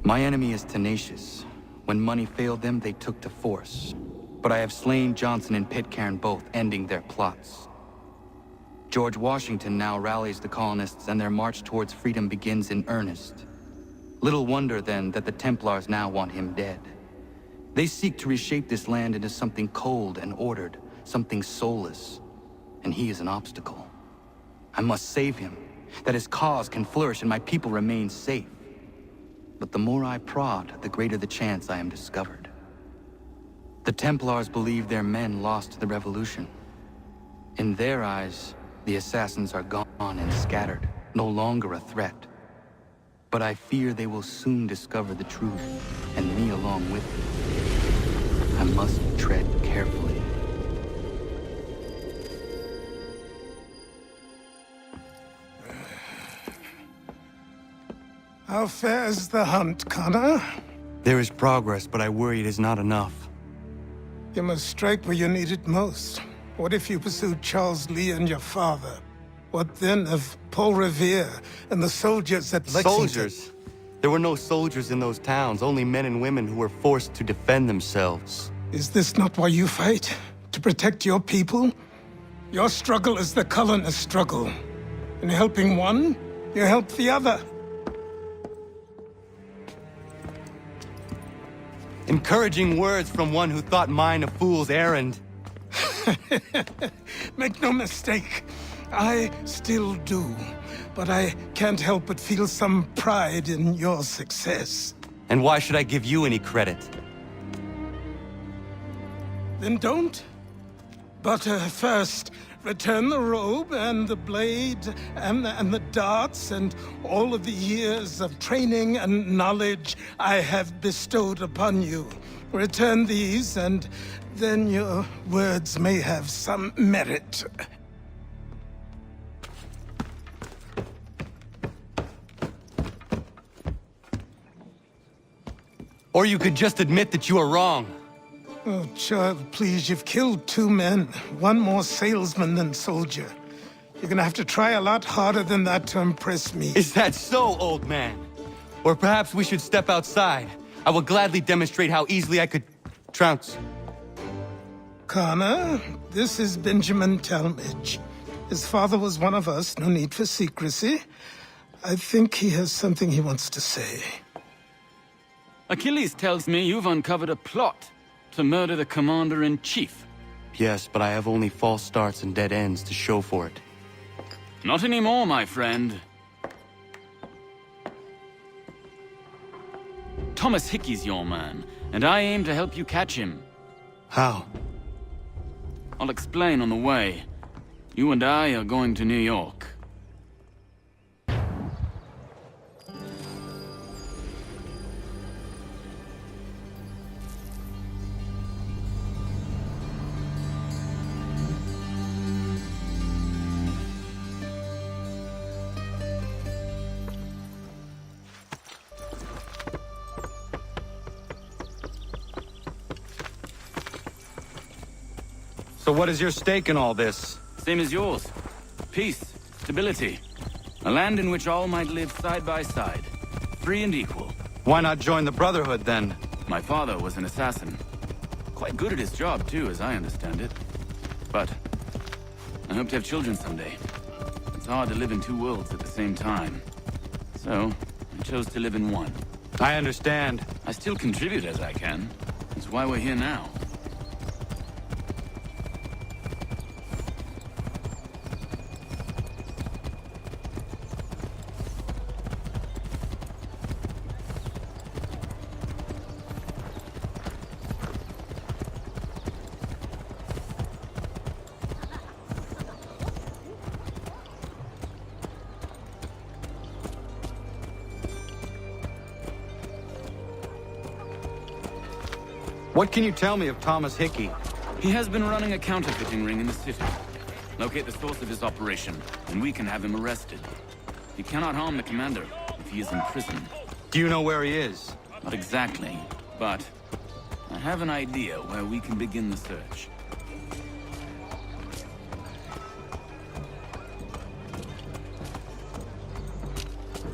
My enemy is tenacious. When money failed them, they took to force. But I have slain Johnson and Pitcairn both, ending their plots. George Washington now rallies the colonists and their march towards freedom begins in earnest. Little wonder, then, that the Templars now want him dead. They seek to reshape this land into something cold and ordered, something soulless. And he is an obstacle. I must save him, that his cause can flourish and my people remain safe. But the more I prod, the greater the chance I am discovered. The Templars believe their men lost the revolution. In their eyes, the assassins are gone and scattered, no longer a threat. But I fear they will soon discover the truth, and me along with it. I must tread carefully. How fares the hunt, Connor? There is progress, but I worry it is not enough. You must strike where you need it most. What if you pursued Charles Lee and your father? What then of Paul Revere and the soldiers at Lexington? Soldiers? There were no soldiers in those towns, only men and women who were forced to defend themselves. Is this not why you fight? To protect your people? Your struggle is the colonist struggle. In helping one, you help the other. Encouraging words from one who thought mine a fool's errand. Make no mistake, I still do. But I can't help but feel some pride in your success. And why should I give you any credit? Then don't. But first, return the robe and the blade and the darts and all of the years of training and knowledge I have bestowed upon you. Return these, and then your words may have some merit. Or you could just admit that you are wrong. Oh, child, please, you've killed 2 men. One more salesman than soldier. You're gonna have to try a lot harder than that to impress me. Is that so, old man? Or perhaps we should step outside. I will gladly demonstrate how easily I could trounce. Connor, this is Benjamin Talmadge. His father was one of us, no need for secrecy. I think he has something he wants to say. Achilles tells me you've uncovered a plot to murder the Commander-in-Chief. Yes, but I have only false starts and dead ends to show for it. Not anymore, my friend. Thomas Hickey's your man, and I aim to help you catch him. How? I'll explain on the way. You and I are going to New York. So what is your stake in all this? Same as yours. Peace, stability. A land in which all might live side by side. Free and equal. Why not join the Brotherhood, then? My father was an assassin. Quite good at his job, too, as I understand it. But I hope to have children someday. It's hard to live in 2 worlds at the same time. So, I chose to live in one. I understand. I still contribute as I can. That's why we're here now. What can you tell me of Thomas Hickey? He has been running a counterfeiting ring in the city. Locate the source of his operation, and we can have him arrested. He cannot harm the commander if he is in prison. Do you know where he is? Not exactly, but I have an idea where we can begin the search.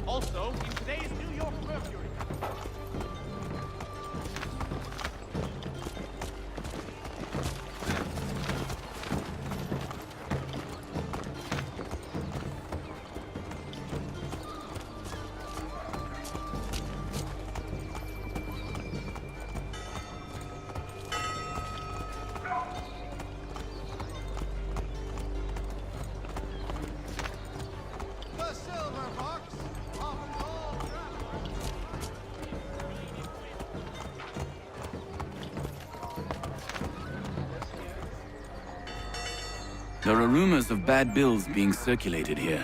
Also, in today's New York Mercury. There are rumors of bad bills being circulated here.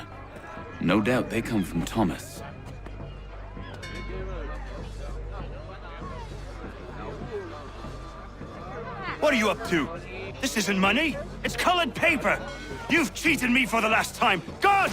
No doubt they come from Thomas. What are you up to? This isn't money. It's colored paper. You've cheated me for the last time. God!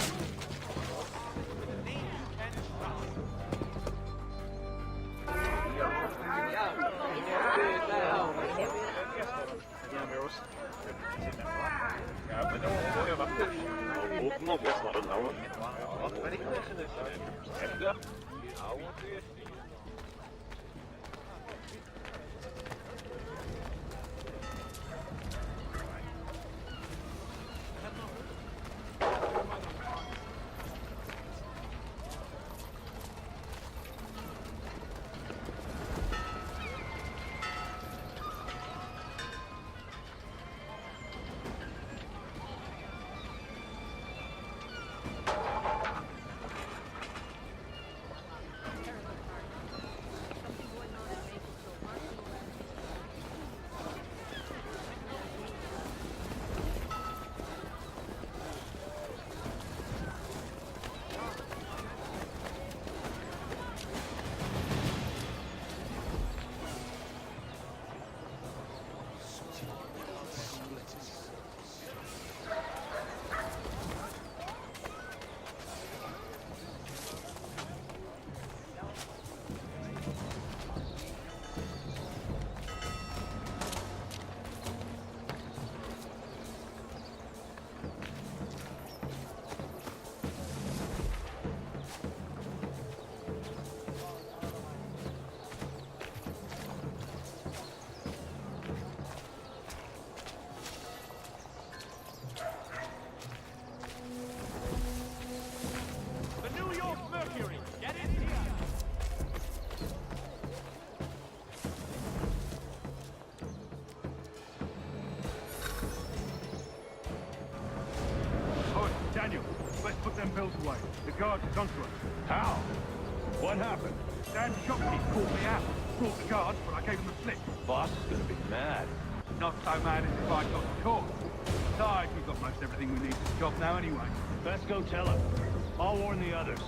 them bills away. The guards have gone to us. How? What happened? Dan Shopkeep called me out. Brought the guards, but I gave him the slip. Boss is gonna be mad. Not so mad as if I got caught. Besides, we've got most everything we need for the job now anyway. Best go tell him. I'll warn the others.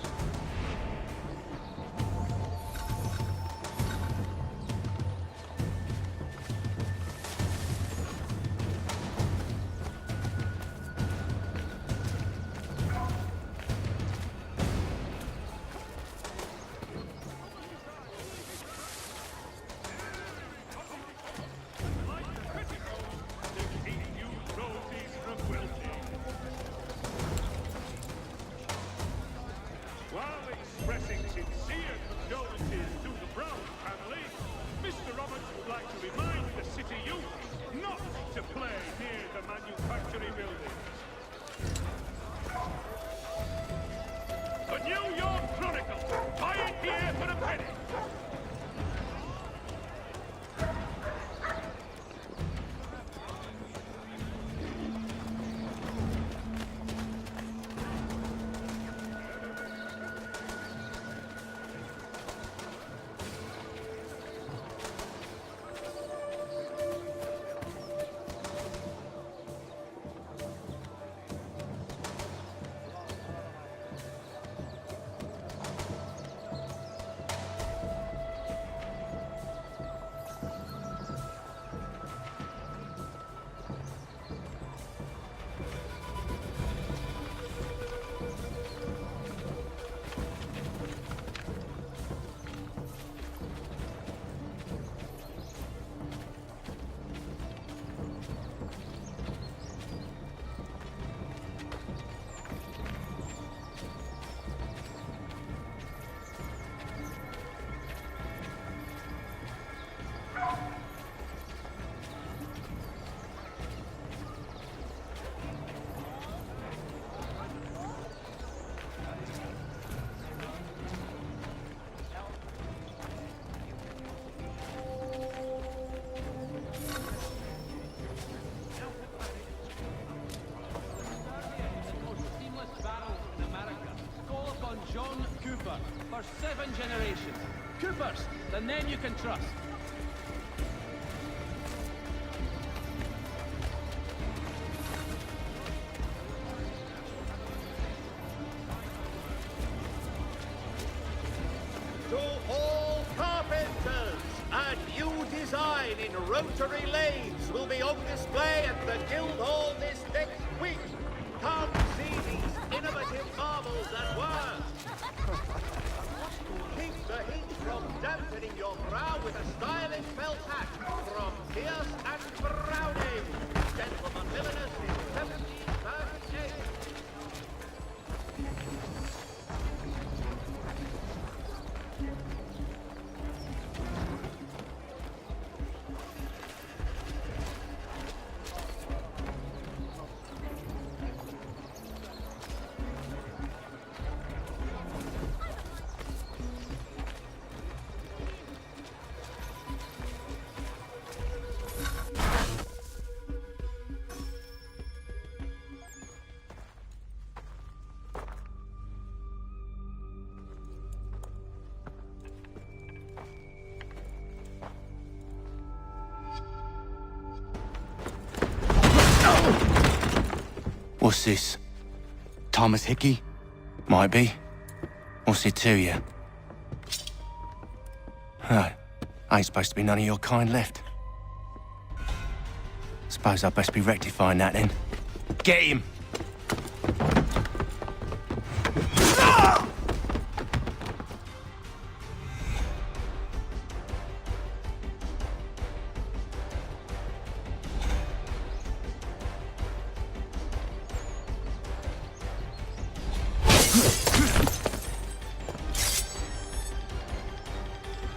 For 7 generations. Coopers, the name you can trust. Hall Carpenters! A new design in rotary lathes will be on display at the Guildhall this next week. Come see these innovative marvels at work. Keep the heat from dampening your brow with a stylish felt hat from Pierce and Browning. Gentlemen milliners in 1738. What's this? Thomas Hickey? Might be. What's it to you? Oh, ain't supposed to be none of your kind left. Suppose I'd best be rectifying that then. Get him!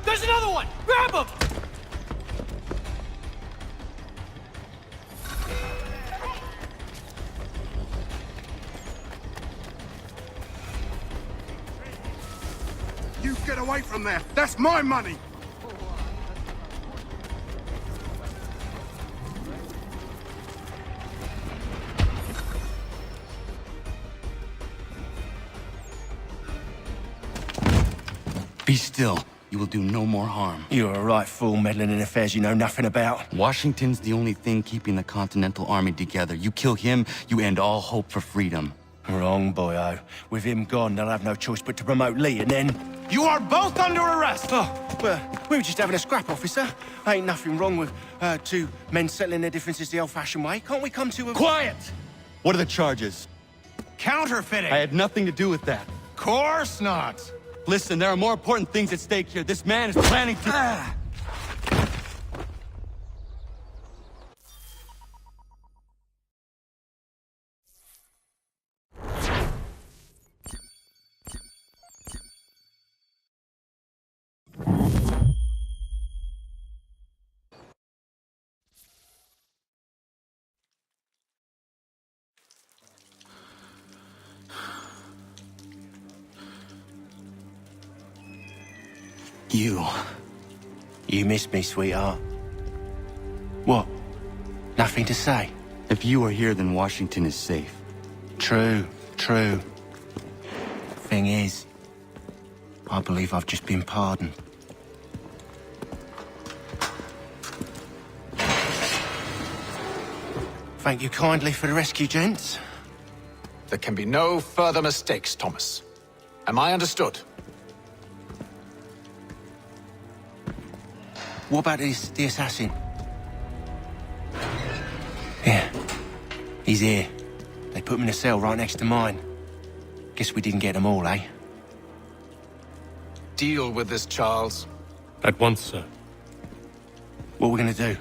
There's another one! Grab him! You get away from there! That's my money! Be still. You will do no more harm. You're a right fool meddling in affairs you know nothing about. Washington's the only thing keeping the Continental Army together. You kill him, you end all hope for freedom. Wrong, boyo. With him gone, they'll have no choice but to promote Lee, and then... You are both under arrest! Oh, well, we were just having a scrap, officer. Ain't nothing wrong with two men settling their differences the old-fashioned way. Can't we come to a... Quiet! What are the charges? Counterfeiting! I had nothing to do with that. Course not! Listen, there are more important things at stake here. This man is planning to... You missed me, sweetheart. What? Nothing to say? If you are here, then Washington is safe. True, true. Thing is, I believe I've just been pardoned. Thank you kindly for the rescue, gents. There can be no further mistakes, Thomas. Am I understood? What about the assassin? Yeah, he's here. They put him in a cell right next to mine. Guess we didn't get them all, eh? Deal with this, Charles. At once, sir. What are we gonna do?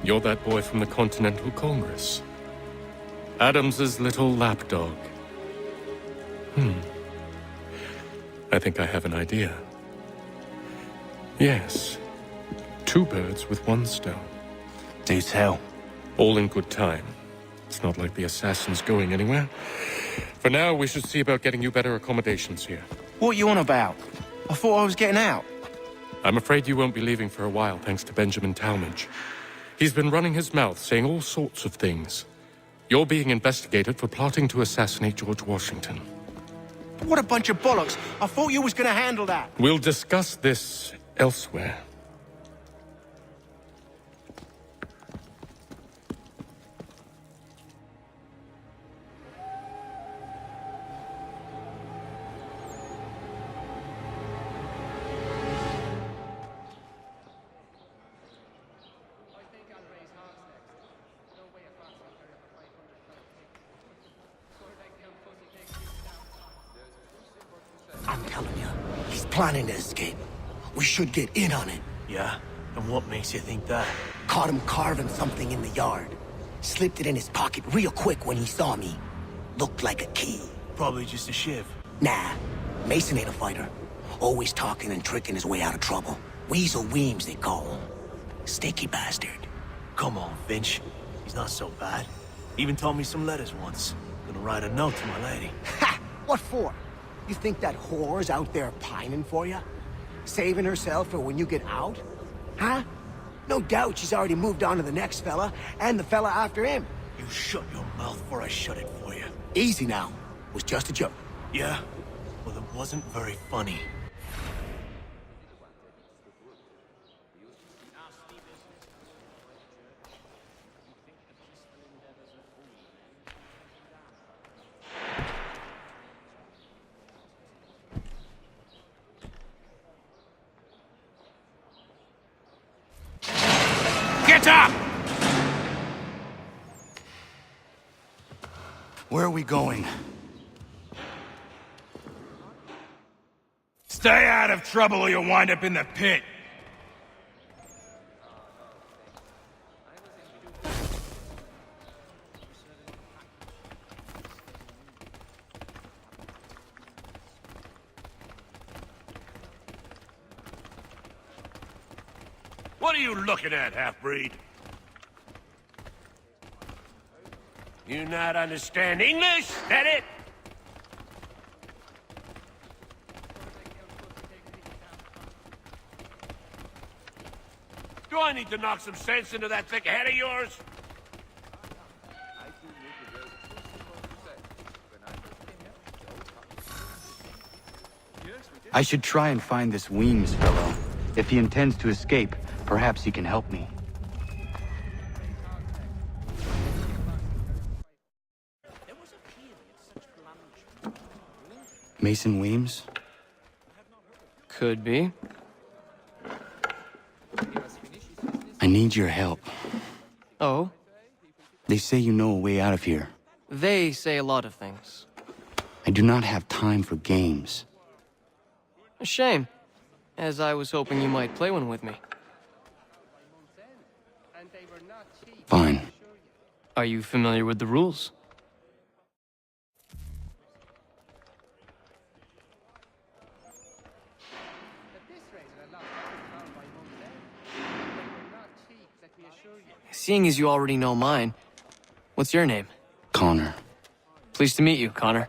You're that boy from the Continental Congress. Adams's little lapdog. I think I have an idea. Yes. Two birds with one stone. Do tell. All in good time. It's not like the assassin's going anywhere. For now, we should see about getting you better accommodations here. What are you on about? I thought I was getting out. I'm afraid you won't be leaving for a while, thanks to Benjamin Talmadge. He's been running his mouth, saying all sorts of things. You're being investigated for plotting to assassinate George Washington. What a bunch of bollocks. I thought you was gonna handle that. We'll discuss this elsewhere. planning to escape. We should get in on it. Yeah? And what makes you think that? Caught him carving something in the yard. Slipped it in his pocket real quick when he saw me. Looked like a key. Probably just a shiv. Nah, Mason ain't a fighter. Always talking and tricking his way out of trouble. Weasel Weems, they call him. Sticky bastard. Come on, Finch. He's not so bad. Even told me some letters once. Gonna write a note to my lady. Ha! What for? You think that whore's out there pining for you? Saving herself for when you get out? Huh? No doubt she's already moved on to the next fella, and the fella after him. You shut your mouth before I shut it for you. Easy now. Was just a joke. Yeah? Well, it wasn't very funny. Get up! Where are we going? Stay out of trouble or you'll wind up in the pit. What are you looking at, half-breed? You not understand English? That it? Do I need to knock some sense into that thick head of yours? I should try and find this Weems fellow. If he intends to escape, perhaps he can help me. Mason Weems? Could be. I need your help. Oh? They say you know a way out of here. They say a lot of things. I do not have time for games. A shame, as I was hoping you might play one with me. Fine. Are you familiar with the rules? Seeing as you already know mine, what's your name? Connor. Pleased to meet you, Connor.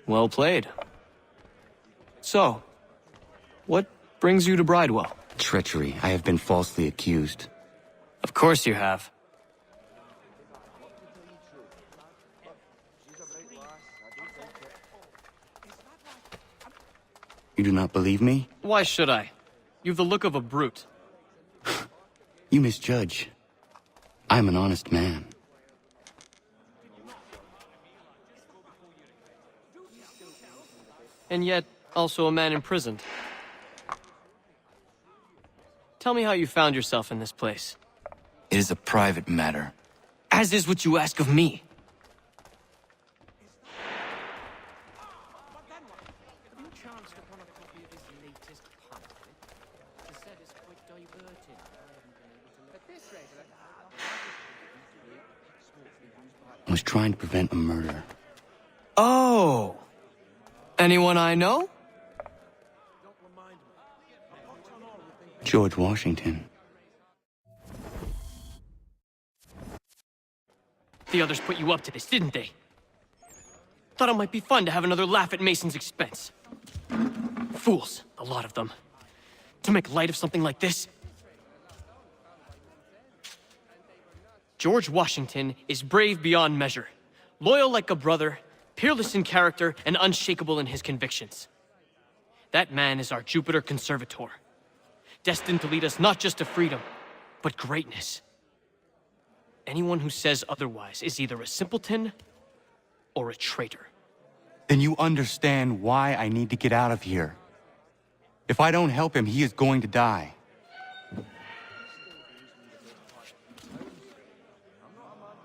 Well played. So, what brings you to Bridewell? Treachery. I have been falsely accused. Of course you have. You do not believe me? Why should I? You've the look of a brute. You misjudge. I'm an honest man. And yet, also a man imprisoned. Tell me how you found yourself in this place. It is a private matter. As is what you ask of me. I was trying to prevent a murder. Oh! Anyone I know? George Washington. The others put you up to this, didn't they? Thought it might be fun to have another laugh at Mason's expense. Fools, a lot of them. To make light of something like this. George Washington is brave beyond measure, loyal like a brother, peerless in character, and unshakable in his convictions. That man is our Jupiter Conservator, destined to lead us not just to freedom, but greatness. Anyone who says otherwise is either a simpleton or a traitor. Then you understand why I need to get out of here. If I don't help him, he is going to die.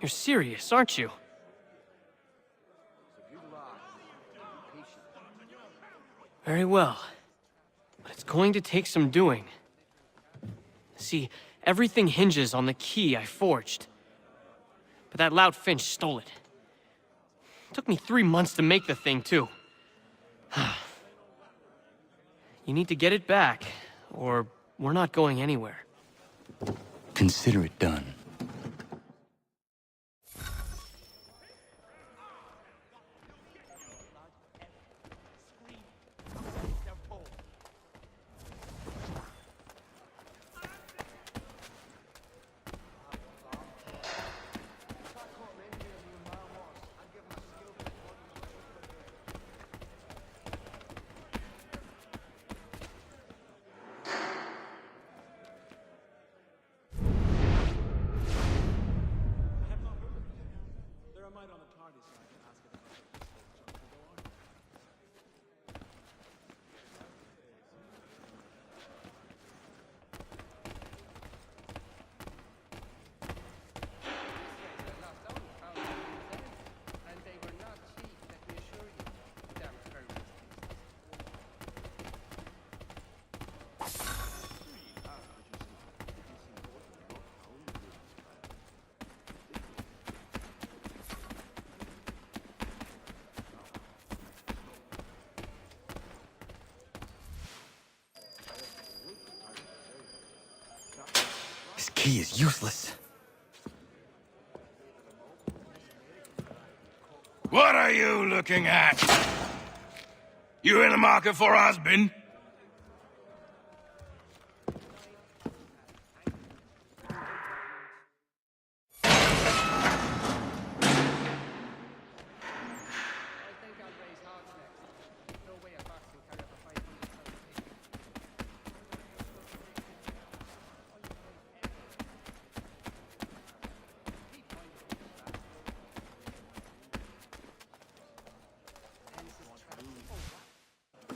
You're serious, aren't you? Very well. But it's going to take some doing. See, everything hinges on the key I forged. But that loud Finch stole it. Took me 3 months to make the thing, too. You need to get it back, or we're not going anywhere. Consider it done. This key is useless. What are you looking at? You in the market for a husband?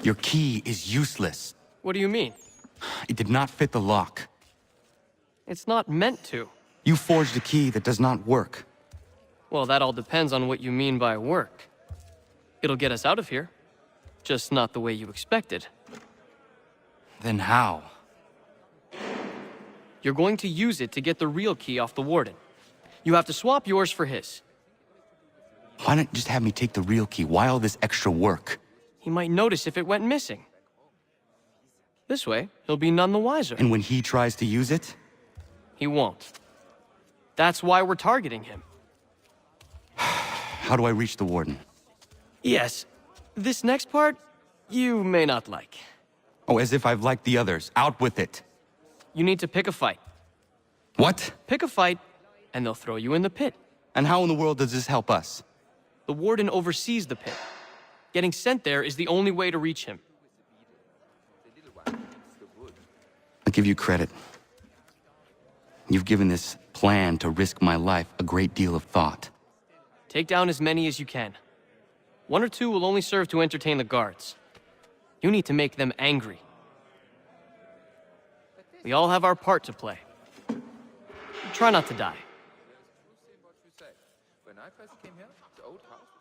Your key is useless. What do you mean? It did not fit the lock. It's not meant to. You forged a key that does not work. Well, that all depends on what you mean by work. It'll get us out of here. Just not the way you expected. Then how? You're going to use it to get the real key off the Warden. You have to swap yours for his. Why not just have me take the real key? Why all this extra work? He might notice if it went missing. This way, he'll be none the wiser. And when he tries to use it? He won't. That's why we're targeting him. How do I reach the Warden? Yes. This next part, you may not like. Oh, as if I've liked the others. Out with it. You need to pick a fight. What? Pick a fight, and they'll throw you in the pit. And how in the world does this help us? The Warden oversees the pit. Getting sent there is the only way to reach him. I'll give you credit. You've given this plan to risk my life a great deal of thought. Take down as many as you can. 1 or 2 will only serve to entertain the guards. You need to make them angry. We all have our part to play. Try not to die. When I first came here, the old house was...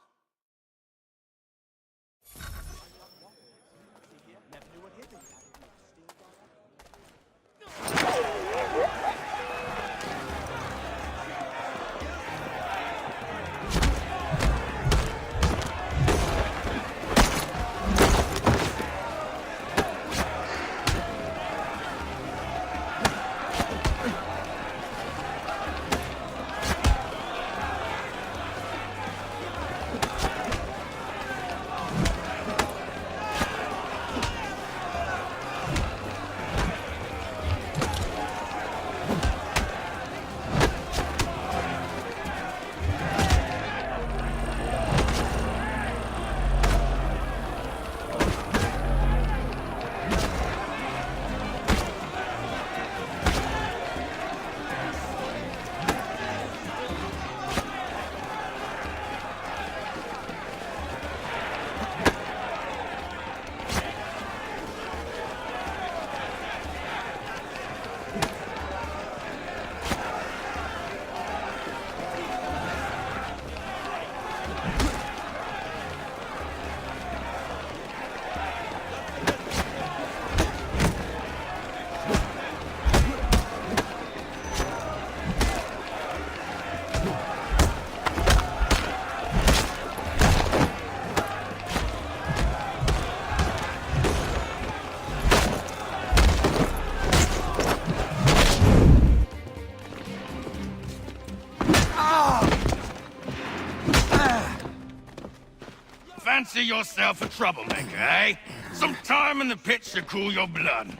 fancy yourself a troublemaker, eh? Some time in the pit should cool your blood.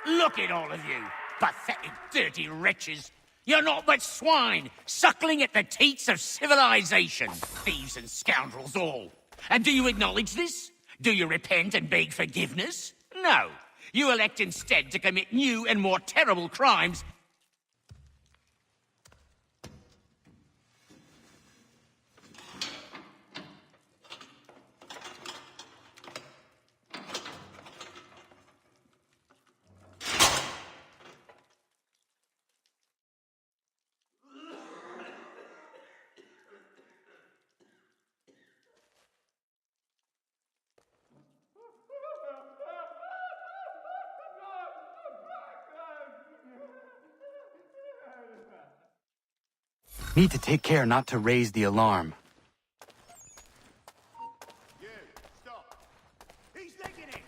Look at all of you, pathetic, dirty wretches. You're not but swine, suckling at the teats of civilization. Thieves and scoundrels all. And do you acknowledge this? Do you repent and beg forgiveness? No. You elect instead to commit new and more terrible crimes. Need to take care not to raise the alarm. You, stop. He's legging it.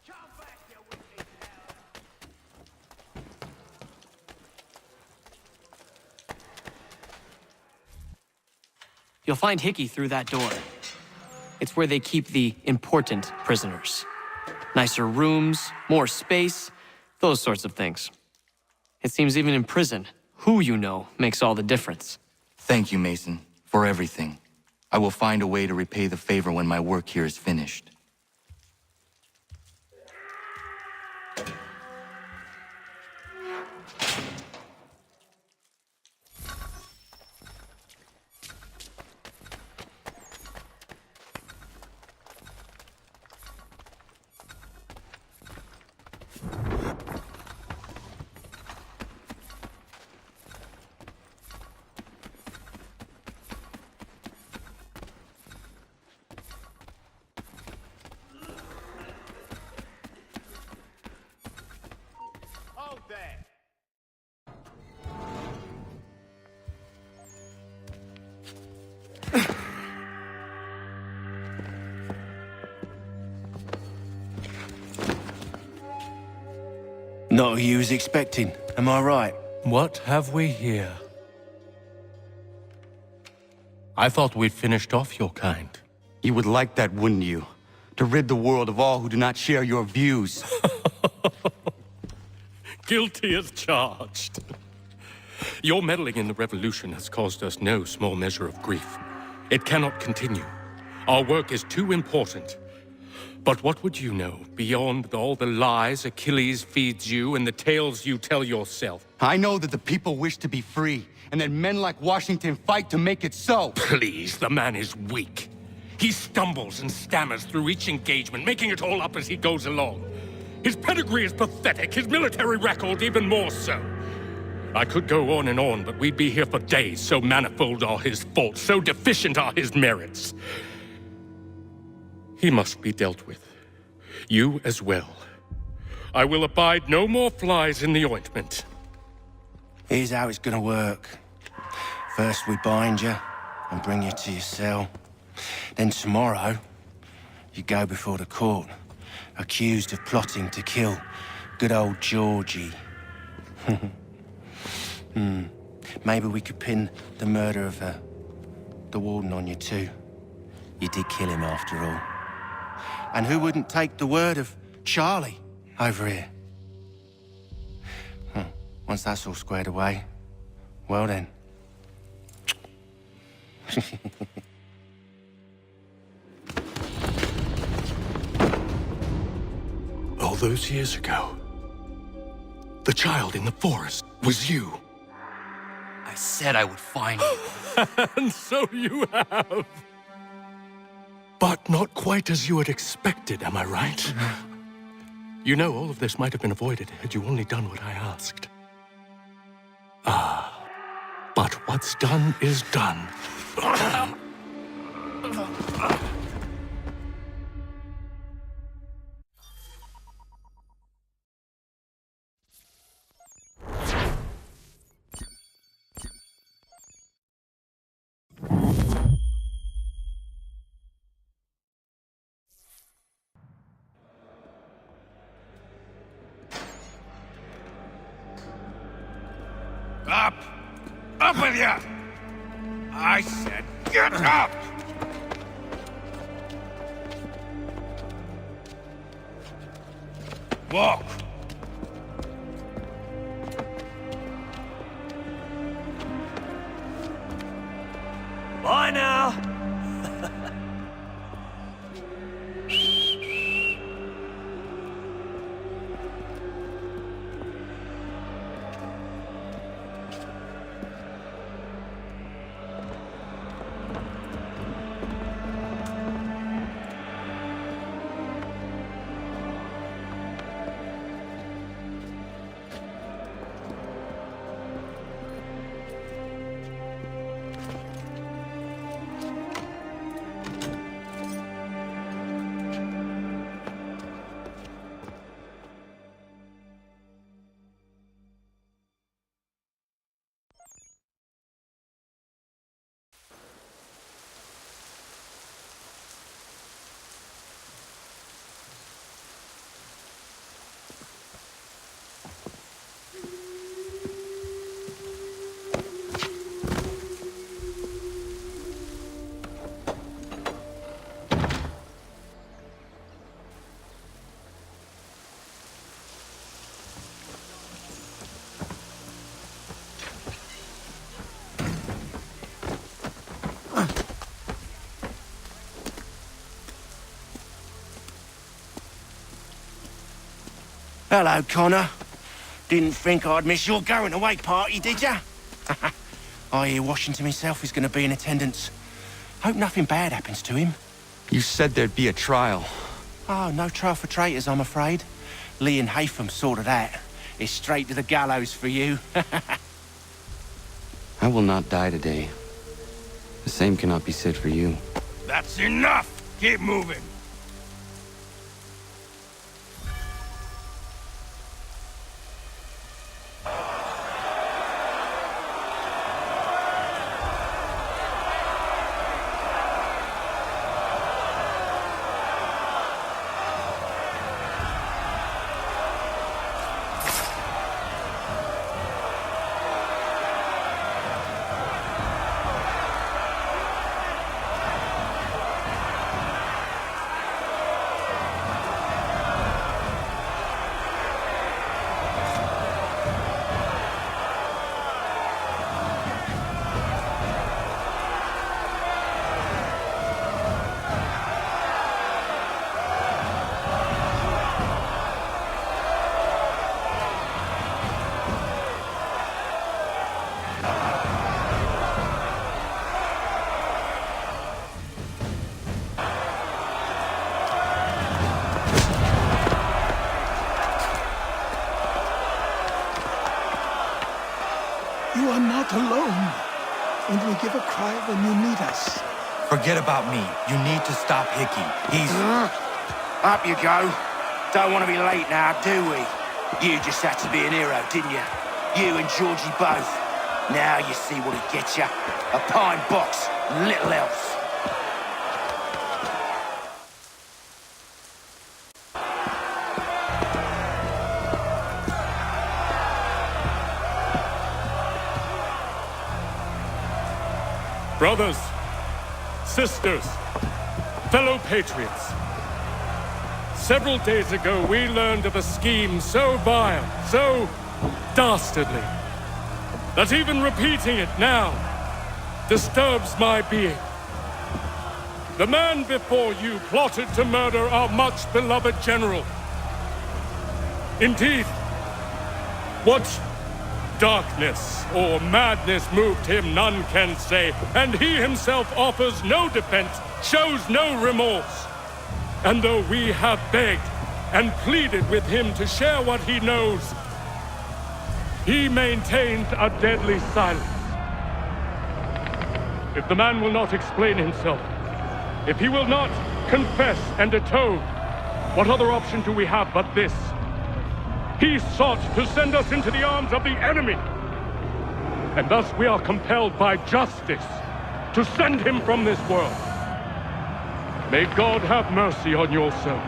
Come back, you wicked coward. You'll find Hickey through that door. It's where they keep the important prisoners. Nicer rooms, more space, those sorts of things. It seems even in prison, who you know makes all the difference. Thank you, Mason, for everything. I will find a way to repay the favor when my work here is finished. Hold there. Not who you was expecting, am I right? What have we here? I thought we'd finished off your kind. You would like that, wouldn't you? To rid the world of all who do not share your views. Guilty as charged. Your meddling in the revolution has caused us no small measure of grief. It cannot continue. Our work is too important. But what would you know beyond all the lies Achilles feeds you and the tales you tell yourself? I know that the people wish to be free, and that men like Washington fight to make it so. Please, the man is weak. He stumbles and stammers through each engagement, making it all up as he goes along. His pedigree is pathetic, his military record even more so. I could go on and on, but we'd be here for days, so manifold are his faults, so deficient are his merits. He must be dealt with. You as well. I will abide no more flies in the ointment. Here's how it's gonna work. First we bind you and bring you to your cell. Then tomorrow, you go before the court, accused of plotting to kill good old Georgie. Maybe we could pin the murder of the warden on you too. You did kill him after all. And who wouldn't take the word of Charlie over here? Once that's all squared away, well then. All those years ago, the child in the forest was you. I said I would find you. And so you have. But not quite as you had expected, am I right? You know, all of this might have been avoided had you only done what I asked. But what's done is done. Up! Up with you! I said get up! Walk! Bye now! Hello, Connor. Didn't think I'd miss your going-away party, did ya? I hear Washington himself is going to be in attendance. Hope nothing bad happens to him. You said there'd be a trial. Oh, no trial for traitors, I'm afraid. Lee and Haytham sorted that. It's straight to the gallows for you. I will not die today. The same cannot be said for you. That's enough! Keep moving! You are not alone. And we give a cry when you need us. Forget about me. You need to stop Hickey. He's... Up you go. Don't want to be late now, do we? You just had to be an hero, didn't you? You and Georgie both. Now you see what it gets you. A pine box, little else. Brothers, sisters, fellow patriots. Several days ago, we learned of a scheme so vile, so dastardly, that even repeating it now disturbs my being. The man before you plotted to murder our much-beloved general. Indeed, what darkness or madness moved him, none can say, and he himself offers no defense, shows no remorse. And though we have begged and pleaded with him to share what he knows, he maintains a deadly silence. If the man will not explain himself, if he will not confess and atone, what other option do we have but this? He sought to send us into the arms of the enemy. And thus we are compelled by justice to send him from this world. May God have mercy on your soul.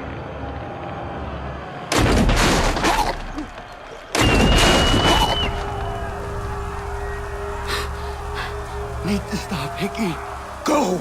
Need to stop, Hickey. Go!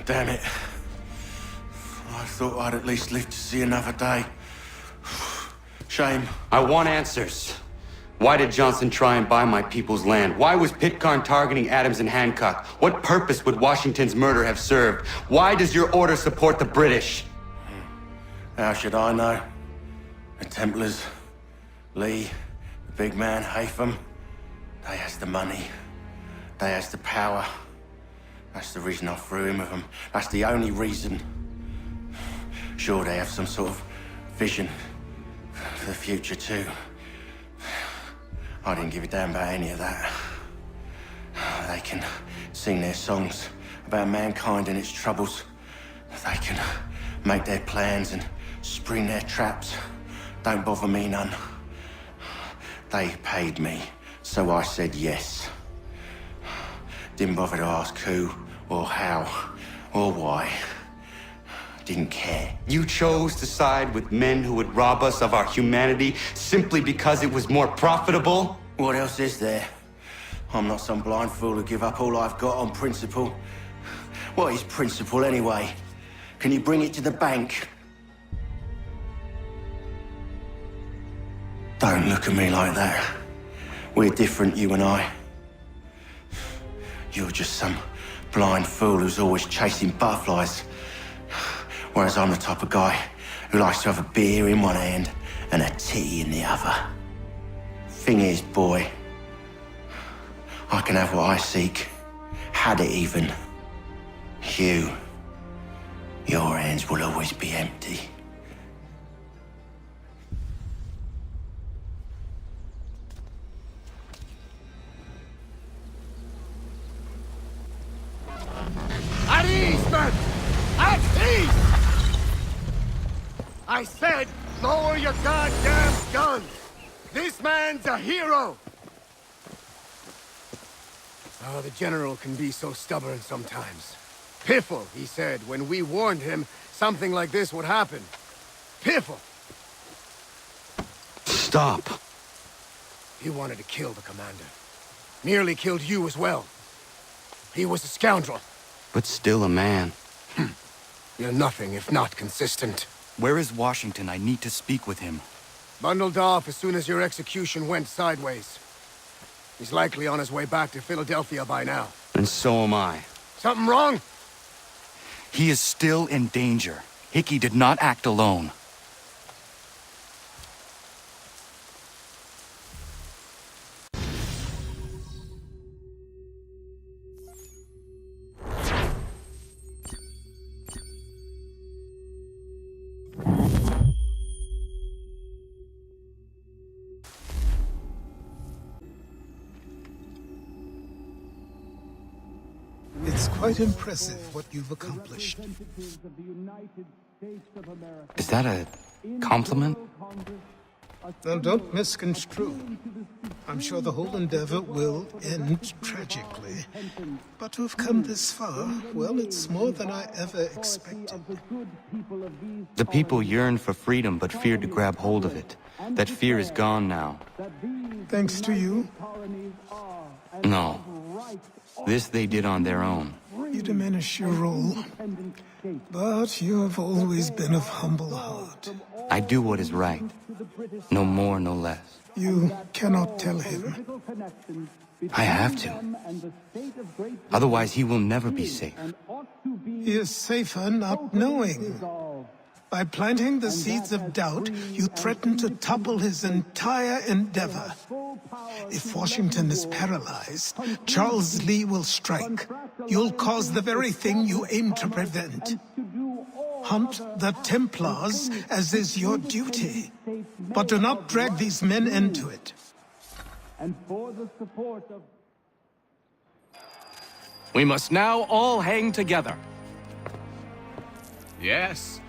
Damn it. I thought I'd at least live to see another day. Shame. I want answers. Why did Johnson try and buy my people's land? Why was Pitcairn targeting Adams and Hancock? What purpose would Washington's murder have served? Why does your order support the British? How should I know? The Templars, Lee, the big man, Haytham, they has the money. They has the power. That's the reason I threw in with them. That's the only reason. Sure, they have some sort of vision for the future too. I didn't give a damn about any of that. They can sing their songs about mankind and its troubles. They can make their plans and spring their traps. Don't bother me none. They paid me, so I said yes. Didn't bother to ask who, or how, or why. Didn't care. You chose to side with men who would rob us of our humanity simply because it was more profitable? What else is there? I'm not some blind fool who give up all I've got on principle. What is principle anyway? Can you bring it to the bank? Don't look at me like that. We're different, you and I. You're just some blind fool who's always chasing butterflies. Whereas I'm the type of guy who likes to have a beer in one hand and a titty in the other. Thing is, boy, I can have what I seek. Had it even. Your hands will always be empty. I said, lower your goddamn gun! This man's a hero! Oh, the General can be so stubborn sometimes. Piffle, he said, when we warned him something like this would happen. Piffle! Stop. He wanted to kill the commander. Nearly killed you as well. He was a scoundrel. But still a man. You're nothing if not consistent. Where is Washington? I need to speak with him. Bundled off as soon as your execution went sideways. He's likely on his way back to Philadelphia by now. And so am I. Something wrong? He is still in danger. Hickey did not act alone. It's quite impressive what you've accomplished. Is that a compliment? Now, don't misconstrue. I'm sure the whole endeavor will end tragically. But to have come this far, well, it's more than I ever expected. The people yearned for freedom but feared to grab hold of it. That fear is gone now. Thanks to you? No. This they did on their own. You diminish your role. But you have always been of humble heart. I do what is right. No more, no less. You cannot tell him. I have to. Otherwise, he will never be safe. He is safer not knowing. By planting the seeds of doubt, you threaten to topple his entire endeavor. If Washington is paralyzed, Charles Lee will strike. You'll cause the very thing you aim to prevent. Hunt the Templars, as is your duty. But do not drag these men into it. And for the support of... We must now all hang together. Yes,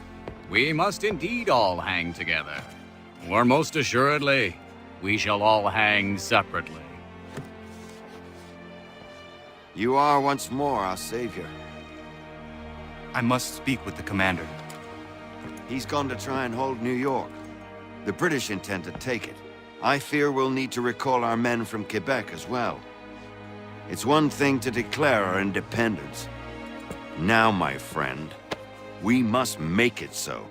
we must indeed all hang together. Or most assuredly, we shall all hang separately. You are once more our savior. I must speak with the commander. He's gone to try and hold New York. The British intend to take it. I fear we'll need to recall our men from Quebec as well. It's one thing to declare our independence. Now, my friend, we must make it so.